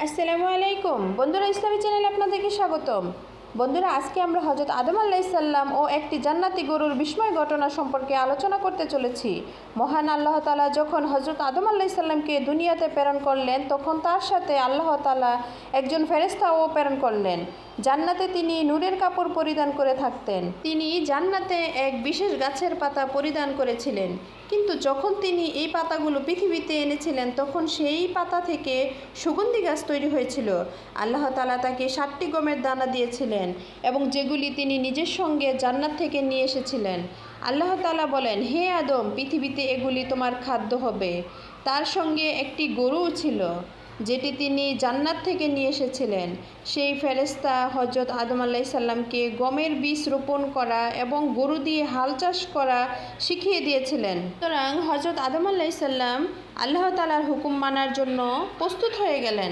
আসসালামু আলাইকুম বন্ধুরা, ইসলামী চ্যানেলে আপনাদেরকে স্বাগতম। বন্ধুরা, আজকে আমরা হযরত আদম আলাইহিস সালাম ও একটি জান্নাতি গরুর বিস্ময় ঘটনা সম্পর্কে আলোচনা করতে চলেছি। মহান আল্লাহ তাআলা যখন হযরত আদম আলাইহিস সালামকে দুনিয়াতে প্রেরণ করলেন, তখন তার সাথে আল্লাহ তাআলা একজন ফেরেশতাও প্রেরণ করলেন। জান্নাতে তিনি নূরের কাপড় পরিধান করে থাকতেন। তিনি জান্নাতে এক বিশেষ গাছের পাতা পরিধান করেছিলেন, কিন্তু যখন তিনি এই পাতাগুলো পৃথিবীতে এনেছিলেন, তখন সেই পাতা থেকে সুগন্ধি গাছ তৈরি হয়েছিল। আল্লাহ তাআলা তাকে 7টি গমের দানা দিয়েছিলেন, এবং যেগুলি তিনি নিজের সঙ্গে জান্নাত থেকে নিয়ে এসেছিলেন। আল্লাহ তাআলা বলেন, হে আদম, পৃথিবীতে এগুলি তোমার খাদ্য হবে। তার সঙ্গে একটি গরুও ছিল, যেটি তিনি জান্নাত থেকে নিয়ে এসেছিলেন। সেই ফেরেশতা হযরত আদম আলাইহিস সালামকে গমের বীজ রোপণ করা এবং গরু দিয়ে হাল চাষ করা শিখিয়ে দিয়েছিলেন। সুতরাং হযরত আদম আলাইহিস সালাম আল্লাহ তাআলার হুকুম মানার জন্য প্রস্তুত হয়ে গেলেন।